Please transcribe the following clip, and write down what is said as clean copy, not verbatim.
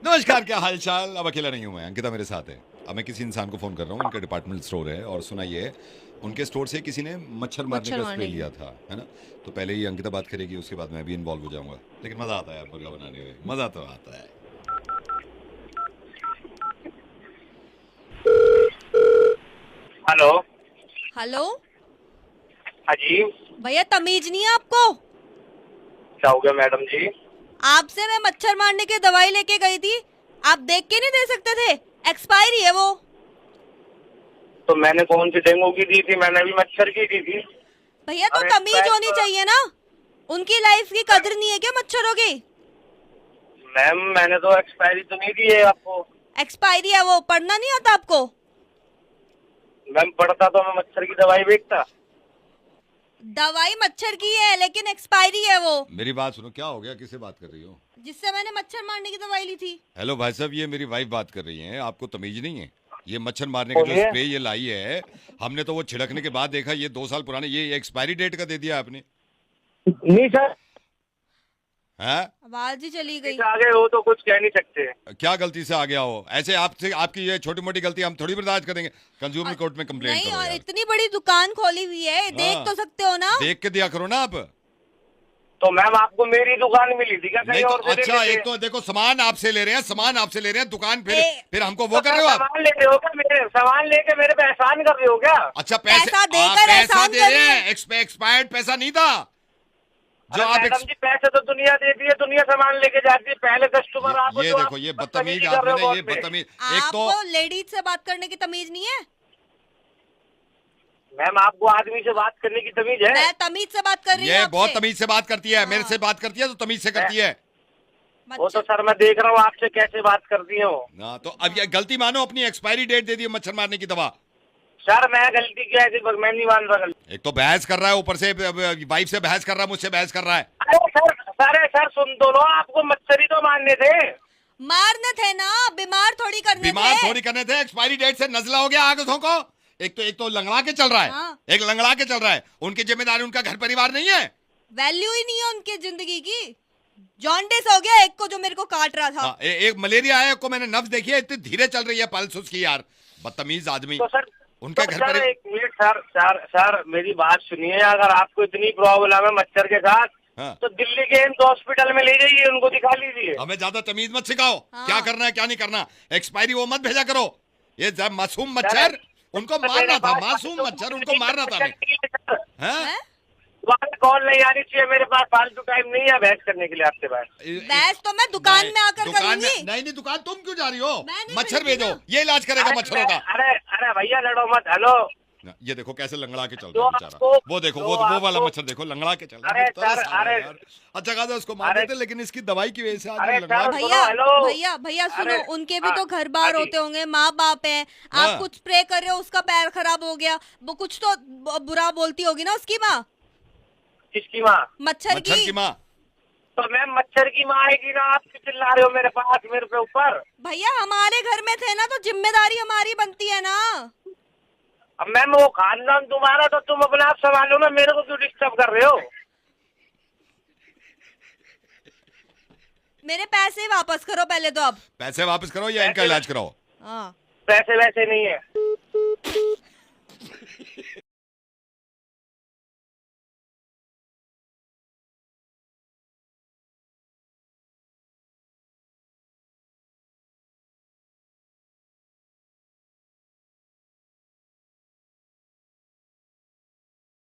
नमस्कार, क्या हाल चाल। अब अकेला नहीं हूं मैं, अंकिता मेरे साथ है। अब मैं किसी इंसान को फोन कर रहा हूँ, उनका डिपार्टमेंट स्टोर है और सुनाइए, उनके स्टोर से किसी ने मच्छर मारने मच्छर का स्प्रे मारने की। लिया था, है ना। तो पहले ही अंकिता बात करेगी, उसके बाद मैं भी इन्वॉल्व हो जाऊंगा। लेकिन मजा आता है यार मुर्गा बनाने में, मजा तो आता है। हेलो। हेलो। हाँ जी। भैया तमीज नहीं है आपको? क्या हो गया मैडम जी? आपसे मैं मच्छर मारने की दवाई लेके गई थी, आप देख के नहीं दे सकते थे? एक्सपायरी है वो। तो मैंने कौन सी डेंगू की दी थी? मैंने भी मच्छर की दी थी। भैया तो अरे तमीज होनी एक्सपायर चाहिए ना। उनकी लाइफ की कदर नहीं है क्या मच्छरों की? मैम, मैंने तो एक्सपायरी तो नहीं दी है आपको। एक्सपायरी है वो, पढ़ना नहीं आता आपको? मैम, पढ़ता तो मैं मच्छर की दवाई बेचता। दवाई मच्छर की है लेकिन एक्सपायरी है वो। मेरी बात सुनो, क्या हो गया, किससे बात कर रही हो? जिससे मैंने मच्छर मारने की दवाई ली थी। हेलो भाई साहब, ये मेरी वाइफ बात कर रही हैं, आपको तमीज नहीं है? ये मच्छर मारने का जो बोलिए। स्प्रे ये लाई है, हमने तो वो छिड़कने के बाद देखा ये 2 साल पुराने, ये एक्सपायरी डेट का दे दिया आपने। नहीं सर, हैं? आवाज ही चली गई। इस आगे हो तो कुछ कह नहीं सकते। क्या गलती से आ गया हो ऐसे? आपसे आपकी ये छोटी मोटी गलती हम थोड़ी बर्दाश्त करेंगे। कंज्यूमर कोर्ट में कंप्लेंट नहीं, करो और यार। इतनी बड़ी दुकान खोली हुई है, देख हाँ। तो सकते हो ना। देख के दिया करो ना आप। तो मैम, आपको मेरी दुकान मिली थी क्या? नहीं कहीं तो और से ले अच्छा, लेते? एक तो देखो सामान आपसे ले रहे हैं, सामान आपसे ले रहे हैं, दुकान ए- फिर हमको वो तो कर रहे हो आप। सामान ले रहे हो क्या? मेरे सामान लेके मेरे पे एहसान कर रहे हो क्या? अच्छा, पैसे पैसा देकर पैसा एहसान दे कर रहे रहे हैं, एक्सपायर्ड पैसा नहीं था जो अरे आप मैडम जी, पैसे तो दुनिया देती है, दुनिया सामान लेके जाती है। पहले कस्टमर आपको ये जो देखो, आप ये बदतमीजी बदतमीज कर आदमी रहे हो ने, कॉल ये पे। बदतमीज। एक तो आपको लेडीज से बात करने की तमीज नहीं है? मैम, आपको आदमी से बात करने की तमीज है? मैं तमीज से बात कर रही हूँ ये आपसे। बहुत तमीज से बात करती है, मेरे हाँ। से बात करती है तो तमीज से करती है। वो तो मच्छर सर मैं देख रहा हूँ आपसे कैसे बात करती हो। ना तो अब ये गलती मानो, अपनी एक्सपायरी डेट दे दी है मच्छर मारने की दवा। सर मैं गलती किया है, सिर्फ मैं नहीं मान रहा गलती। एक तो बहस कर रहा है, ऊपर से वाइफ से बहस कर रहा है, मुझसे बहस कर रहा है। अरे सर सुन तो लो, आपको मच्छर ही तो मारने थे। मारने थे ना, बीमार थोड़ी करने बीमार थे। थोड़ी करने थे, एक्सपायरी डेट से नजला हो गया आगों को। एक तो लंगड़ा के चल रहा है। हाँ। एक लंगड़ा के चल रहा है, उनकी जिम्मेदारी, उनका घर परिवार नहीं है। वैल्यू ही नहीं है उनकी जिंदगी की। जॉन्डिस हो गया एक को जो मेरे को काट रहा था। हाँ, एक मलेरिया है, एक को मैंने नब्ज देखी है, इतनी धीरे चल रही है पल्स उसकी यार। बदतमीज आदमी। तो सर उनके तो घर सर पर एक मिनट, सर मेरी बात सुनिए। अगर आपको इतनी प्रॉब्लम है मच्छर के साथ, हाँ। तो दिल्ली के एम्स हॉस्पिटल में ले जाइए, उनको दिखा लीजिए। हमें ज्यादा तमीज मत सिखाओ। हाँ। क्या करना है क्या नहीं करना। एक्सपायरी वो मत भेजा करो। ये मासूम मच्छर, उनको मारना था, मासूम मच्छर उनको मारना था हमें। हैं? हैं? कॉल नहीं आनी चाहिए मेरे पास, फालतू टाइम नहीं है बहस करने के लिए आपके पास। बहस तो मैं दुकान में आकर दुकान करूंगी। में नहीं, दुकान तुम क्यों जा रही हो? मैं नहीं मच्छर खरीदती भेजो, ना। ये इलाज करेगा मच्छरों का। अरे अरे भैया लड़ो मत। हेलो। ये देखो कैसे लंगड़ा के चल जो रहा है बेचारा। आपको- वो देखो, जो वो वाला आपको- मच्छर देखो, लंगड़ा के चल रहा अरे है। तरस सर, आ रहा है अरे- यार। अच्छा खासा उसको मार अरे- देते, लेकिन इसकी दवाई की वजह से आज अरे ये लंगड़ा सर, के- भैया हेलो। भैया भैया सुनो, अरे, उनके भी हाँ, तो घर बार हाँ जी। होते होंगे, माँ बाप है। हाँ। आप कुछ स्प्रे कर रहे हो, उसका पैर खराब हो गया, वो कुछ तो बुरा बोलती होगी ना उसकी माँ। किसकी माँ? मच्छर मच्छर की माँ। तो मैम मच्छर की माँ आएगी ना, आप क्यों चिल्ला रहे हो मेरे पास, मेरे पे ऊपर? भैया हमारे घर में थे ना, तो जिम्मेदारी हमारी बनती है ना। अब मैम वो खानदान तुम्हारा, तो तुम अपने आप संभालो ना, मेरे को क्यों डिस्टर्ब कर रहे हो? मेरे पैसे वापस करो पहले तो अब। पैसे वापस करो या इनका इलाज कराओ। हाँ। पैसे वैसे नहीं है।